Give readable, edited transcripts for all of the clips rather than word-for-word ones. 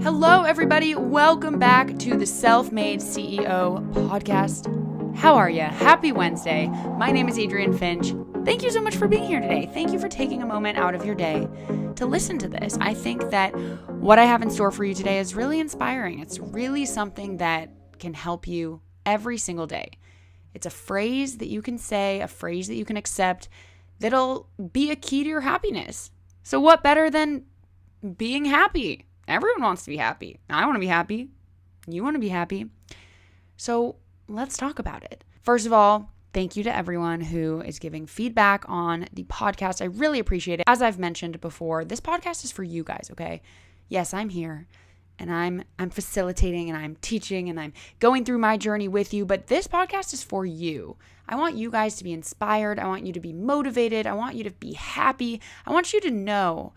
Hello, everybody. Welcome back to the Self-Made CEO podcast. How are you? Happy Wednesday. My name is Adrienne Finch. Thank you so much for being here today. Thank you for taking a moment out of your day to listen to this. I think that what I have in store for you today is really inspiring. It's really something that can help you every single day. It's a phrase that you can say, a phrase that you can accept that'll be a key to your happiness. So what better than being happy? Everyone wants to be happy. I want to be happy. You want to be happy. So let's talk about it. First of all, thank you to everyone who is giving feedback on the podcast. I really appreciate it. As I've mentioned before, this podcast is for you guys, okay? Yes, I'm here and I'm facilitating and I'm teaching and I'm going through my journey with you, but this podcast is for you. I want you guys to be inspired. I want you to be motivated. I want you to be happy. I want you to know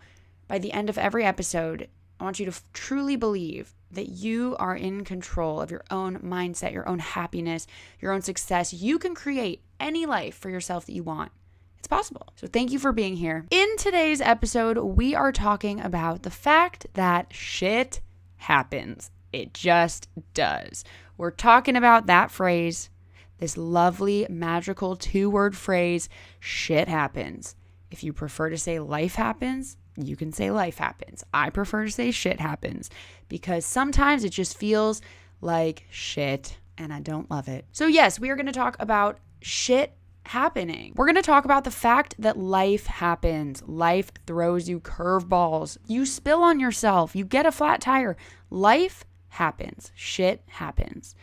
by the end of every episode, I want you to truly believe that you are in control of your own mindset, your own happiness, your own success. You can create any life for yourself that you want. It's possible. So thank you for being here. In today's episode, we are talking about the fact that shit happens. It just does. We're talking about that phrase, this lovely, magical 2-word phrase, shit happens. If you prefer to say life happens, you can say life happens. I prefer to say shit happens because sometimes it just feels like shit and I don't love it. So yes, we are going to talk about shit happening. We're going to talk about the fact that life happens. Life throws you curveballs. You spill on yourself. You get a flat tire. Life happens. Shit happens.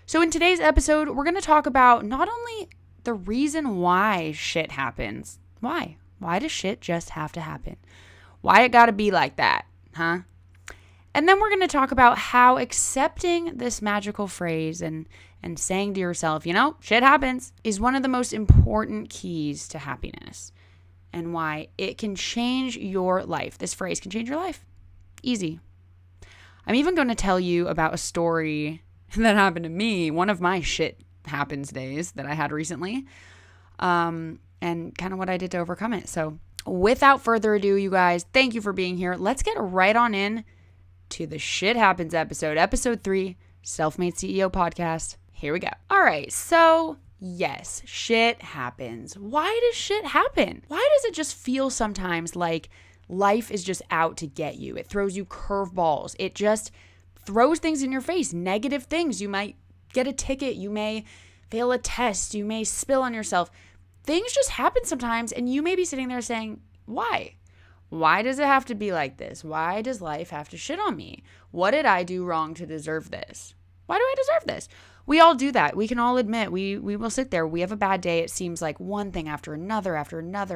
So in today's episode, we're going to talk about not only the reason why shit happens. Why? Why does shit just have to happen? Why it gotta be like that, huh? And then we're gonna talk about how accepting this magical phrase and saying to yourself, shit happens, is one of the most important keys to happiness and why it can change your life. This phrase can change your life. Easy. I'm even gonna tell you about a story that happened to me, one of my shit happens days that I had recently, and kind of what I did to overcome it. So without further ado, you guys, thank you for being here. Let's get right on in to the Shit Happens episode 3, Self-Made CEO podcast. Here we go. All right, so yes, shit happens. Why does shit happen? Why does it just feel sometimes like life is just out to get you? It throws you curveballs. It just throws things in your face, negative things. You might get a ticket. You may fail a test. You may spill on yourself. Things just happen sometimes, and you may be sitting there saying, why? Why does it have to be like this? Why does life have to shit on me? What did I do wrong to deserve this? Why do I deserve this? We all do that. We can all admit we will sit there. We have a bad day. It seems like one thing after another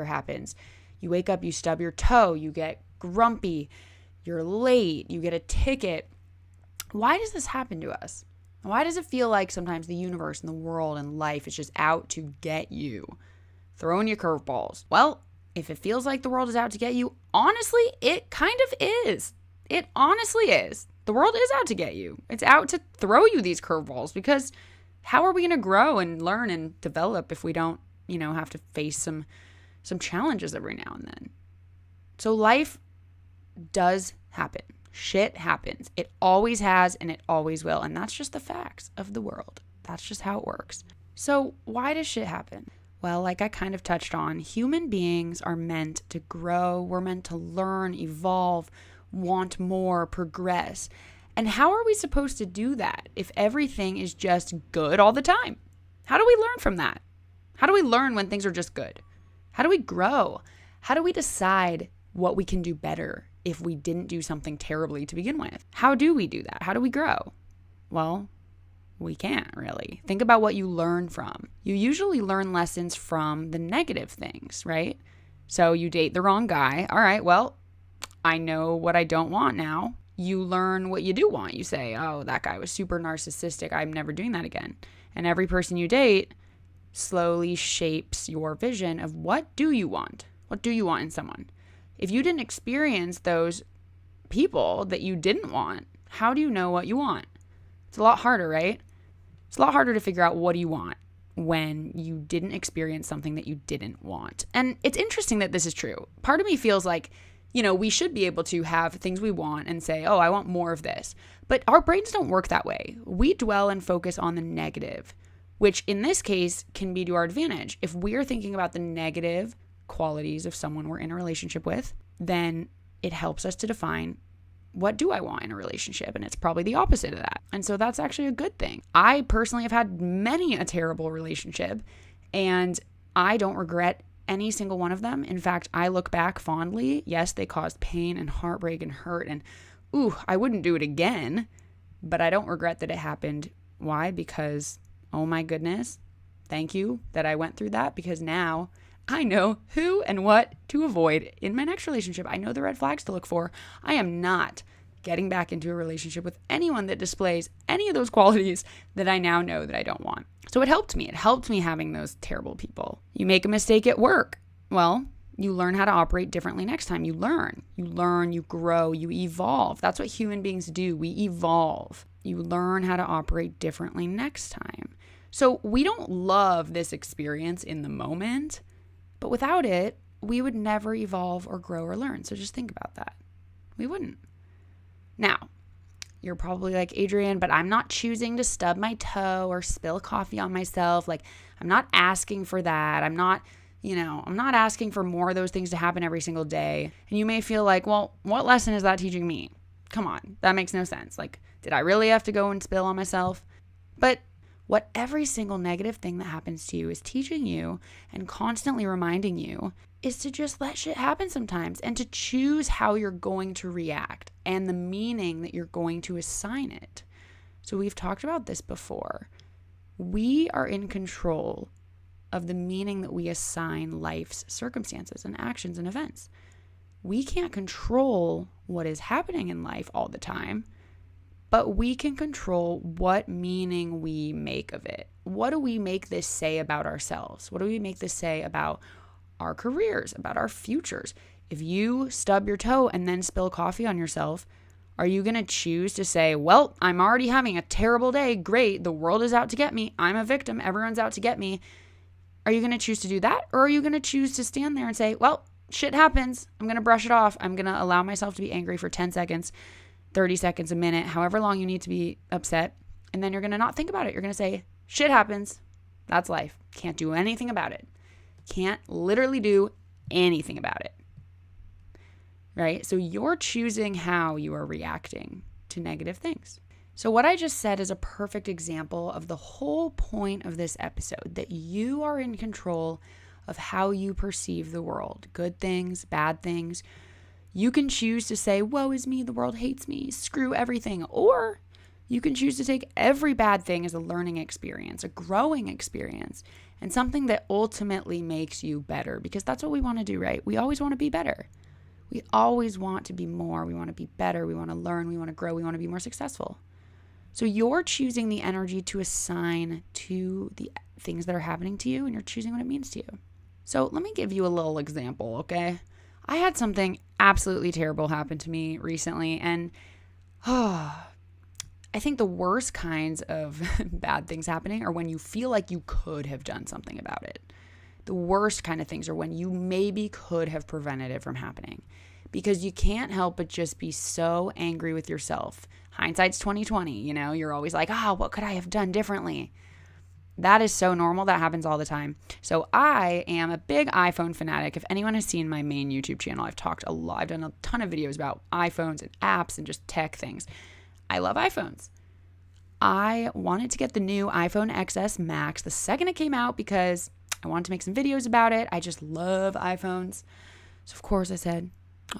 happens. You wake up, you stub your toe, you get grumpy, you're late, you get a ticket. Why does this happen to us? Why does it feel like sometimes the universe and the world and life is just out to get you? Throwing you curveballs. Well, if it feels like the world is out to get you, honestly, it kind of is. It honestly is. The world is out to get you. It's out to throw you these curveballs because how are we going to grow and learn and develop if we don't, have to face some challenges every now and then? So life does happen. Shit happens. It always has and it always will. And that's just the facts of the world. That's just how it works. So why does shit happen? Well, like I kind of touched on, human beings are meant to grow. We're meant to learn, evolve, want more, progress. And how are we supposed to do that if everything is just good all the time? How do we learn from that? How do we learn when things are just good? How do we grow? How do we decide what we can do better if we didn't do something terribly to begin with? How do we do that? How do we grow? Well, we can't really. Think about what you learn from. You usually learn lessons from the negative things, right? So you date the wrong guy. All right, well, I know what I don't want now. You learn what you do want. You say, oh, that guy was super narcissistic. I'm never doing that again. And every person you date slowly shapes your vision of what do you want? What do you want in someone? If you didn't experience those people that you didn't want, how do you know what you want? It's a lot harder, right? It's a lot harder to figure out what do you want when you didn't experience something that you didn't want. And it's interesting that this is true. Part of me feels like We should be able to have things we want and say, oh, I want more of this. But our brains don't work that way. We dwell and focus on the negative, which in this case can be to our advantage. If we're thinking about the negative qualities of someone we're in a relationship with, then it helps us to define, what do I want in a relationship? And it's probably the opposite of that. And so that's actually a good thing. I personally have had many a terrible relationship, and I don't regret any single one of them. In fact, I look back fondly. Yes, they caused pain and heartbreak and hurt, and I wouldn't do it again, but I don't regret that it happened. Why? Because, oh my goodness, thank you that I went through that, because now I know who and what to avoid in my next relationship. I know the red flags to look for. I am not getting back into a relationship with anyone that displays any of those qualities that I now know that I don't want. So it helped me. It helped me having those terrible people. You make a mistake at work. Well, you learn how to operate differently next time. You learn, you grow, you evolve. That's what human beings do. We evolve. You learn how to operate differently next time. So we don't love this experience in the moment, but without it, we would never evolve or grow or learn. So just think about that. We wouldn't. Now, you're probably like, Adrienne, but I'm not choosing to stub my toe or spill coffee on myself. Like, I'm not asking for that. I'm not asking for more of those things to happen every single day. And you may feel like, well, what lesson is that teaching me? Come on, that makes no sense. Like, did I really have to go and spill on myself? But what every single negative thing that happens to you is teaching you and constantly reminding you is to just let shit happen sometimes, and to choose how you're going to react and the meaning that you're going to assign it. So we've talked about this before. We are in control of the meaning that we assign life's circumstances and actions and events. We can't control what is happening in life all the time, but we can control what meaning we make of it. What do we make this say about ourselves? What do we make this say about our careers, about our futures? If you stub your toe and then spill coffee on yourself, are you going to choose to say, well, I'm already having a terrible day. Great. The world is out to get me. I'm a victim. Everyone's out to get me. Are you going to choose to do that? Or are you going to choose to stand there and say, well, shit happens. I'm going to brush it off. I'm going to allow myself to be angry for 10 seconds, 30 seconds, a minute, however long you need to be upset. And then you're going to not think about it. You're going to say, shit happens. That's life. Can't do anything about it. Can't literally do anything about it. Right? So you're choosing how you are reacting to negative things. So what I just said is a perfect example of the whole point of this episode, that you are in control of how you perceive the world. Good things, bad things. You can choose to say, woe is me, the world hates me, screw everything. Or you can choose to take every bad thing as a learning experience, a growing experience, and something that ultimately makes you better, because that's what we want to do, right? We always want to be better. We always want to be more. We want to be better. We want to learn. We want to grow. We want to be more successful. So you're choosing the energy to assign to the things that are happening to you, and you're choosing what it means to you. So let me give you a little example, okay? I had something absolutely terrible happen to me recently, and I think the worst kinds of bad things happening are when you feel like you could have done something about it. The worst kind of things are when you maybe could have prevented it from happening, because you can't help but just be so angry with yourself. Hindsight's 20/20, you're always like, what could I have done differently? That is so normal. That happens all the time. So I am a big iPhone fanatic. If anyone has seen my main YouTube channel, I've talked a lot. I've done a ton of videos about iPhones and apps and just tech things. I love iPhones. I wanted to get the new iPhone XS Max the second it came out because I wanted to make some videos about it. I just love iPhones. So of course I said,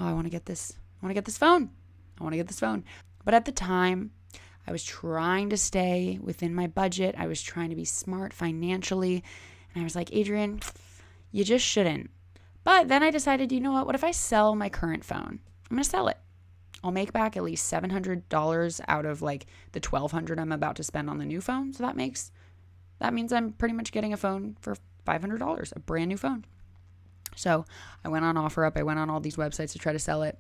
I want to get this. I want to get this phone. But at the time, I was trying to stay within my budget. I was trying to be smart financially. And I was like, Adrienne, you just shouldn't. But then I decided, you know what? What if I sell my current phone? I'm going to sell it. I'll make back at least $700 out of like the $1,200 I'm about to spend on the new phone. So that means I'm pretty much getting a phone for $500, a brand new phone. So I went on OfferUp. I went on all these websites to try to sell it.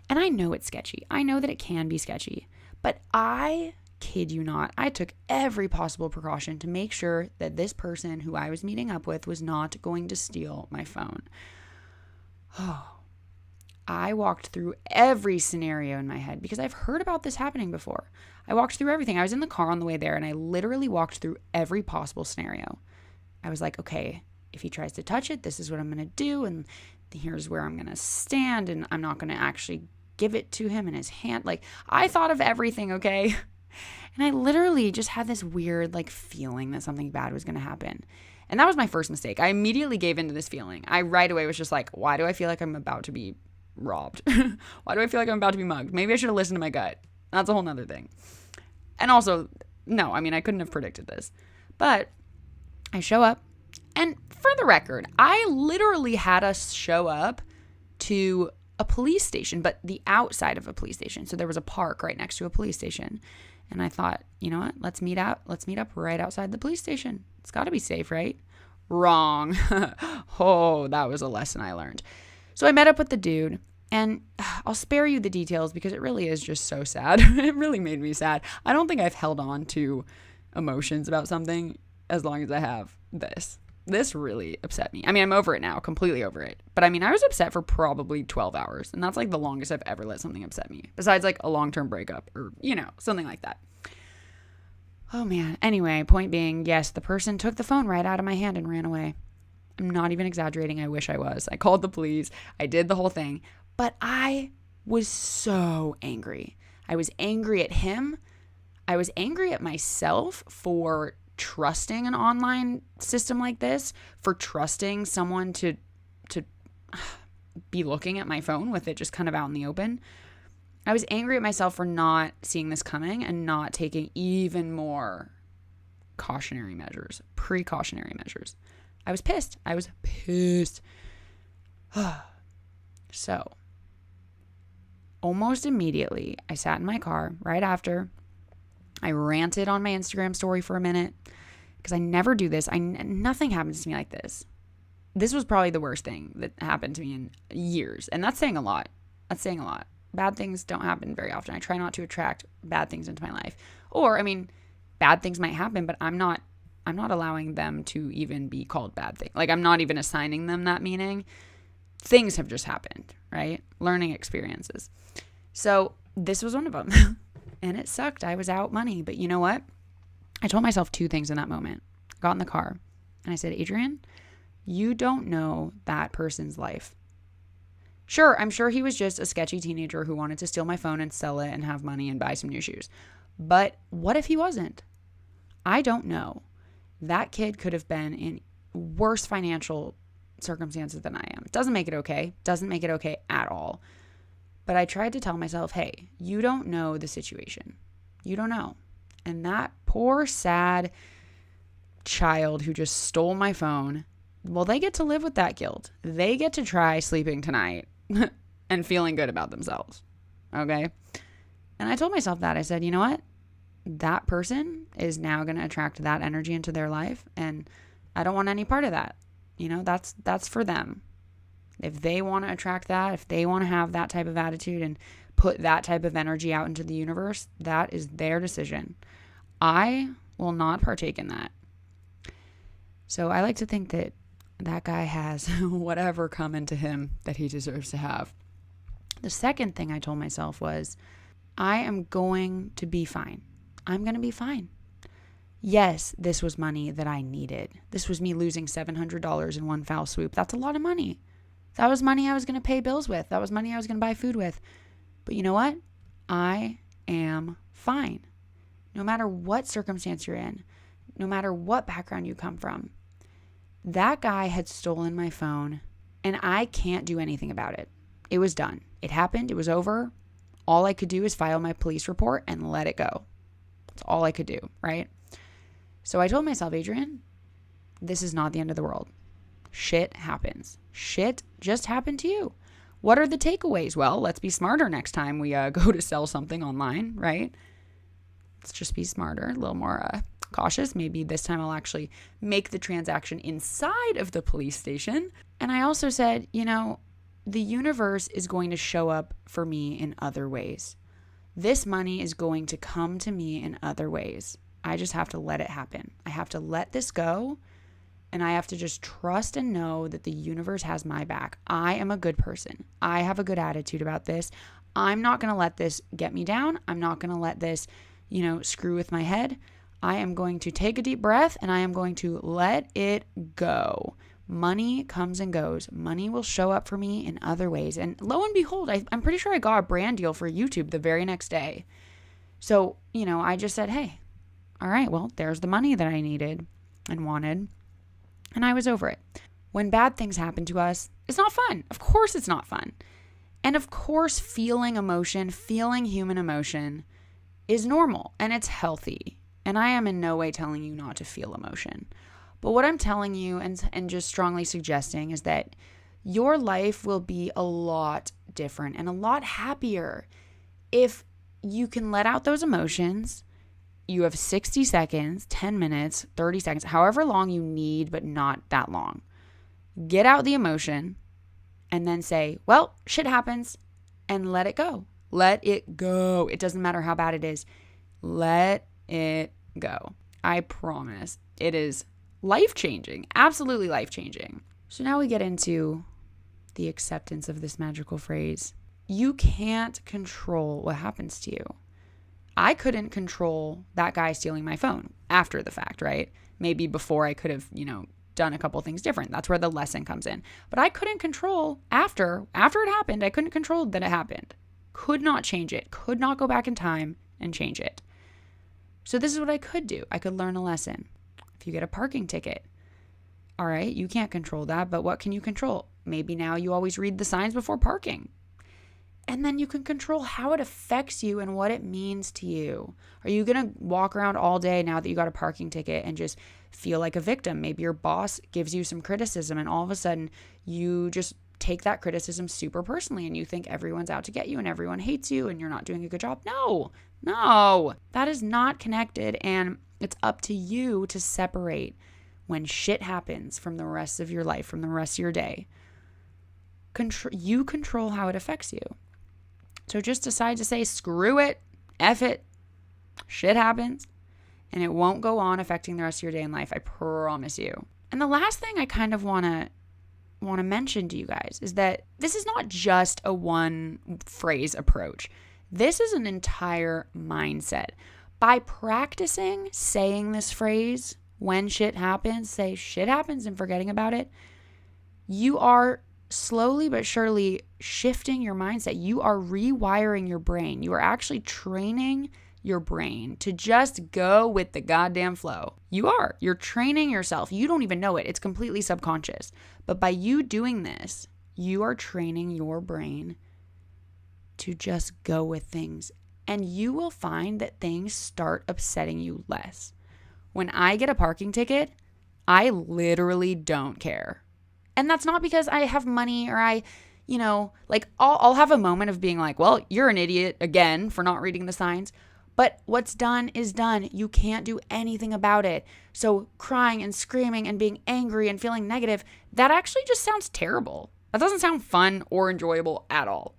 And I know it's sketchy. I know that it can be sketchy. But I kid you not, I took every possible precaution to make sure that this person who I was meeting up with was not going to steal my phone. I walked through every scenario in my head because I've heard about this happening before. I walked through everything. I was in the car on the way there and I literally walked through every possible scenario. I was like, okay, if he tries to touch it, this is what I'm going to do. And here's where I'm going to stand. And I'm not going to actually give it to him in his hand. Like, I thought of everything, okay? And I literally just had this weird like feeling that something bad was going to happen. And that was my first mistake. I immediately gave into this feeling. I right away was just like, why do I feel like I'm about to be robbed? Why do I feel like I'm about to be mugged? Maybe I should have listened to my gut. That's a whole nother thing. And also, no, I mean, I couldn't have predicted this. But I show up. And for the record, I literally had us show up to a police station, but the outside of a police station. So there was a park right next to a police station. And I thought, you know what? Let's meet up right outside the police station. It's got to be safe, right? Wrong. Oh, that was a lesson I learned. So I met up with the dude, and I'll spare you the details because it really is just so sad. It really made me sad. I don't think I've held on to emotions about something as long as I have this. This really upset me. I mean, I'm over it now, completely over it. But I mean, I was upset for probably 12 hours. And that's like the longest I've ever let something upset me. Besides like a long-term breakup or, you know, something like that. Oh man. Anyway, point being, yes, the person took the phone right out of my hand and ran away. I'm not even exaggerating. I wish I was. I called the police. I did the whole thing. But I was so angry. I was angry at him. I was angry at myself for trusting an online system like this, for trusting someone to be looking at my phone with it just kind of out in the open. I was angry at myself for not seeing this coming and not taking even more precautionary measures. I was pissed. So, almost immediately, I sat in my car right after. I ranted on my Instagram story for a minute because I never do this. Nothing happens to me like this. This was probably the worst thing that happened to me in years. And that's saying a lot. Bad things don't happen very often. I try not to attract bad things into my life. Or, I mean, bad things might happen, but I'm not allowing them to even be called bad things. Like, I'm not even assigning them that meaning. Things have just happened, right? Learning experiences. So this was one of them. And it sucked. I was out money. But you know what? I told myself two things in that moment. I got in the car and I said, Adrienne, you don't know that person's life. Sure, I'm sure he was just a sketchy teenager who wanted to steal my phone and sell it and have money and buy some new shoes. But what if he wasn't? I don't know. That kid could have been in worse financial circumstances than I am. Doesn't make it okay. Doesn't make it okay at all. But I tried to tell myself, hey, you don't know the situation. You don't know. And that poor, sad child who just stole my phone, well, they get to live with that guilt. They get to try sleeping tonight and feeling good about themselves. Okay? And I told myself that. I said, you know what? That person is now going to attract that energy into their life. And I don't want any part of that. You know, that's for them. If they want to attract that, if they want to have that type of attitude and put that type of energy out into the universe, that is their decision. I will not partake in that. So I like to think that that guy has whatever coming to him that he deserves to have. The second thing I told myself was, I am going to be fine. I'm going to be fine. Yes, this was money that I needed. This was me losing $700 in one foul swoop. That's a lot of money. That was money I was going to pay bills with. That was money I was going to buy food with. But you know what? I am fine. No matter what circumstance you're in, no matter what background you come from, that guy had stolen my phone and I can't do anything about it. It was done. It happened. It was over. All I could do is file my police report and let it go. That's all I could do, right? So I told myself, Adrienne, this is not the end of the world. Shit happens. Shit just happened to you. What are the takeaways? Well, let's be smarter next time we go to sell something online, right? Let's just be smarter, a little more cautious. Maybe this time I'll actually make the transaction inside of the police station. And I also said, you know, the universe is going to show up for me in other ways. This money is going to come to me in other ways. I just have to let it happen. I have to let this go and I have to just trust and know that the universe has my back. I am a good person. I have a good attitude about this. I'm not going to let this get me down. I'm not going to let this, screw with my head. I am going to take a deep breath and I am going to let it go. Money comes and goes. Money will show up for me in other ways. And lo and behold, I'm pretty sure I got a brand deal for YouTube the very next day. So, I just said, hey, all right, well, there's the money that I needed and wanted. And I was over it. When bad things happen to us, it's not fun. Of course it's not fun. And of course, feeling human emotion is normal and it's healthy. And I am in no way telling you not to feel emotion. But what I'm telling you and just strongly suggesting is that your life will be a lot different and a lot happier if you can let out those emotions. You have 60 seconds, 10 minutes, 30 seconds, however long you need, but not that long. Get out the emotion and then say, well, shit happens, and let it go. Let it go. It doesn't matter how bad it is. Let it go. I promise. It is life-changing. Absolutely life-changing. So now we get into the acceptance of this magical phrase. You can't control what happens to you. I couldn't control that guy stealing my phone after the fact, right? Maybe before I could have, done a couple things different. That's where the lesson comes in. But I couldn't control after it happened. I couldn't control that it happened. Could not change it. Could not go back in time and change it. So this is what I could do. I could learn a lesson. If you get a parking ticket, all right, you can't control that, but what can you control? Maybe now you always read the signs before parking. And then you can control how it affects you and what it means to you. Are you going to walk around all day now that you got a parking ticket and just feel like a victim? Maybe your boss gives you some criticism and all of a sudden you just take that criticism super personally and you think everyone's out to get you and everyone hates you and you're not doing a good job. No, that is not connected, and it's up to you to separate when shit happens from the rest of your life, from the rest of your day. You control how it affects you. So just decide to say, screw it, F it, shit happens, and it won't go on affecting the rest of your day and life. I promise you. And the last thing I kind of want to mention to you guys is that this is not just a one phrase approach. This is an entire mindset. By practicing saying this phrase, when shit happens, say shit happens and forgetting about it, you are slowly but surely shifting your mindset. You are rewiring your brain. You are actually training your brain to just go with the goddamn flow. You're training yourself. You don't even know it. It's completely subconscious. But by you doing this, you are training your brain to just go with things. And you will find that things start upsetting you less. When I get a parking ticket, I literally don't care. And that's not because I have money or I'll have a moment of being like, well, you're an idiot again for not reading the signs. But what's done is done. You can't do anything about it. So crying and screaming and being angry and feeling negative, that actually just sounds terrible. That doesn't sound fun or enjoyable at all.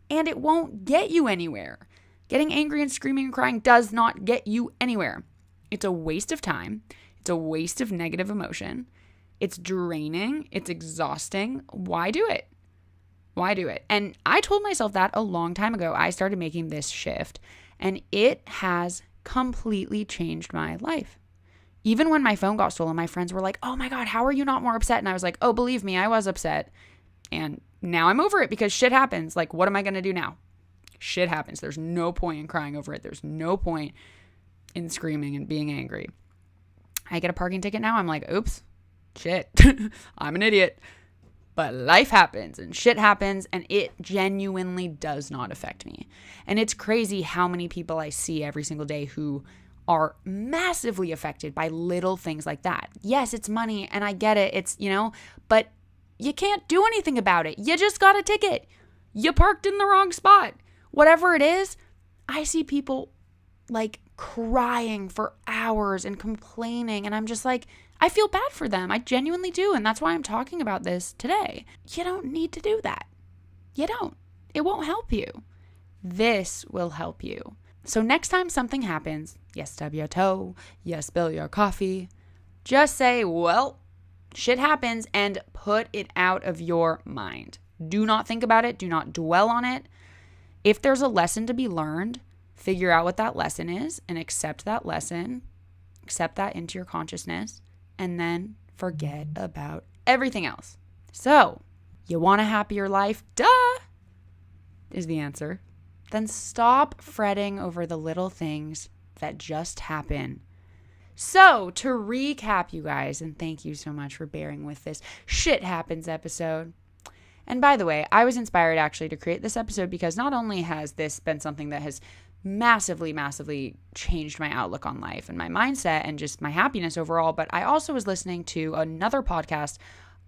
And it won't get you anywhere. Getting angry and screaming and crying does not get you anywhere. It's a waste of time. It's a waste of negative emotion. It's draining. It's exhausting. Why do it? Why do it? And I told myself that a long time ago. I started making this shift, and it has completely changed my life. Even when my phone got stolen, my friends were like, oh my God, how are you not more upset? And I was like, oh, believe me, I was upset. And now I'm over it because shit happens. Like, what am I going to do now? Shit happens. There's no point in crying over it. There's no point in screaming and being angry. I get a parking ticket now. I'm like, oops, shit, I'm an idiot. But life happens and shit happens, and it genuinely does not affect me. And it's crazy how many people I see every single day who are massively affected by little things like that. Yes, it's money, and I get it. It's, but you can't do anything about it. You just got a ticket. You parked in the wrong spot. Whatever it is, I see people like crying for hours and complaining, and I'm just like, I feel bad for them. I genuinely do, and that's why I'm talking about this today. You don't need to do that. You don't. It won't help you. This will help you. So next time something happens, you stub your toe, you spill your coffee, just say, well, Shit happens, and put it out of your mind. Do not think about it. Do not dwell on it. If there's a lesson to be learned, figure out what that lesson is and accept that lesson. Accept that into your consciousness, and then forget about everything else. So, you want a happier life? Duh! Is the answer. Then stop fretting over the little things that just happen. So, to recap, you guys, and thank you so much for bearing with this Shit Happens episode. And by the way, I was inspired actually to create this episode because not only has this been something that has massively, massively changed my outlook on life and my mindset and just my happiness overall, but I also was listening to another podcast.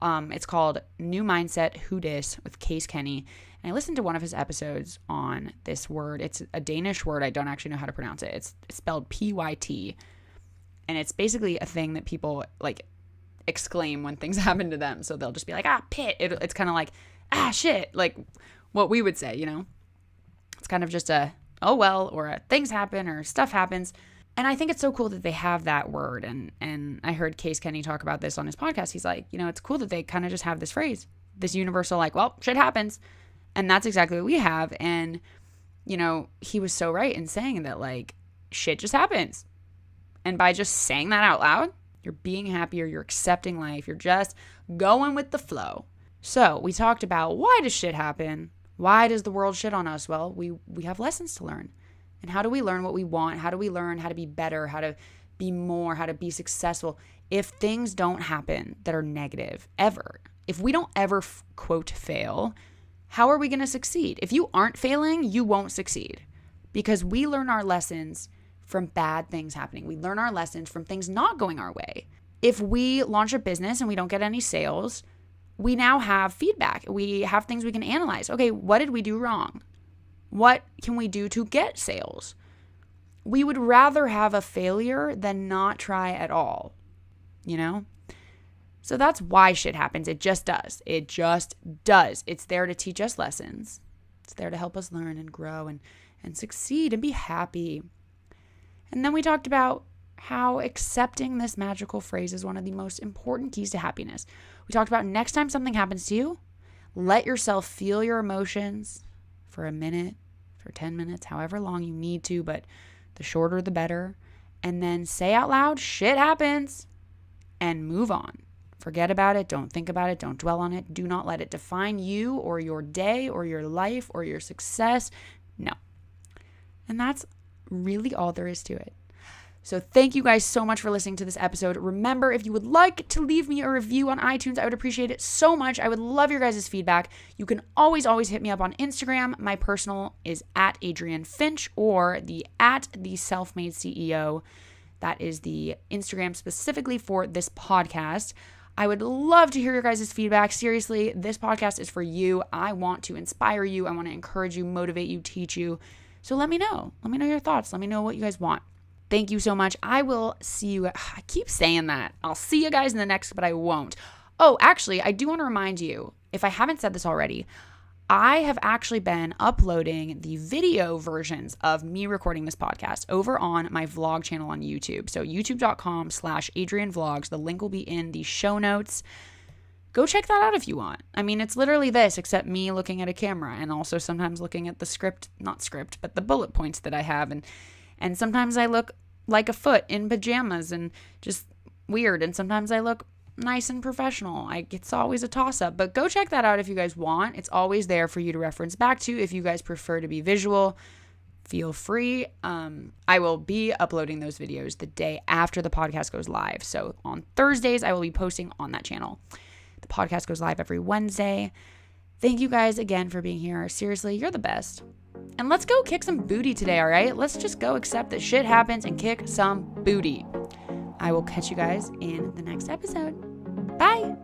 It's called New Mindset Who Dis with Case Kenny. And I listened to one of his episodes on this word. It's a Danish word. I don't actually know how to pronounce it. It's spelled P-Y-T. And it's basically a thing that people like exclaim when things happen to them. So they'll just be like, pit. It's kind of like, shit. Like what we would say, you know? It's kind of just a, oh well, or a things happen or stuff happens. And I think it's so cool that they have that word. And I heard Case Kenny talk about this on his podcast. He's like, it's cool that they kind of just have this phrase, this universal, like, well, shit happens. And that's exactly what we have. And, he was so right in saying that, like, shit just happens. And by just saying that out loud, you're being happier, you're accepting life, you're just going with the flow. So we talked about, why does shit happen? Why does the world shit on us? Well, we have lessons to learn. And how do we learn what we want? How do we learn how to be better, how to be more, how to be successful? If things don't happen that are negative, ever, if we don't ever, quote, fail, how are we going to succeed? If you aren't failing, you won't succeed. Because we learn our lessons from bad things happening. We learn our lessons from things not going our way. If we launch a business and we don't get any sales, we now have feedback. We have things we can analyze. Okay, what did we do wrong? What can we do to get sales? We would rather have a failure than not try at all, So that's why shit happens. It just does. It just does. It's there to teach us lessons. It's there to help us learn and grow and succeed and be happy. And then we talked about how accepting this magical phrase is one of the most important keys to happiness. We talked about next time something happens to you, let yourself feel your emotions for a minute, for 10 minutes, however long you need to, but the shorter the better. And then say out loud, shit happens, and move on. Forget about it. Don't think about it. Don't dwell on it. Do not let it define you or your day or your life or your success. No. And that's really all there is to it. So thank you guys so much for listening to this episode. Remember, if you would like to leave me a review on iTunes, I would appreciate it so much. I would love your guys' feedback. You can always hit me up on Instagram. My personal is @AdrienneFinch or the @the-self-made CEO. That is the Instagram specifically for this podcast. I would love to hear your guys' feedback. Seriously, this podcast is for you. I want to inspire you. I want to encourage you, motivate you, teach you. So let me know. Let me know your thoughts. Let me know what you guys want. Thank you so much. I will see you. I keep saying that. I'll see you guys in the next, but I won't. Oh, actually, I do want to remind you, if I haven't said this already, I have actually been uploading the video versions of me recording this podcast over on my vlog channel on YouTube. So youtube.com/AdrienneVlogs. The link will be in the show notes. Go check that out if you want. I mean, it's literally this, except me looking at a camera and also sometimes looking at but the bullet points that I have. And sometimes I look like a foot in pajamas and just weird. And sometimes I look nice and professional. It's always a toss-up. But go check that out if you guys want. It's always there for you to reference back to. If you guys prefer to be visual, feel free. I will be uploading those videos the day after the podcast goes live. So on Thursdays, I will be posting on that channel. The podcast goes live every Wednesday. Thank you guys again for being here. Seriously, you're the best. And let's go kick some booty today, all right? Let's just go accept that shit happens and kick some booty. I will catch you guys in the next episode. Bye.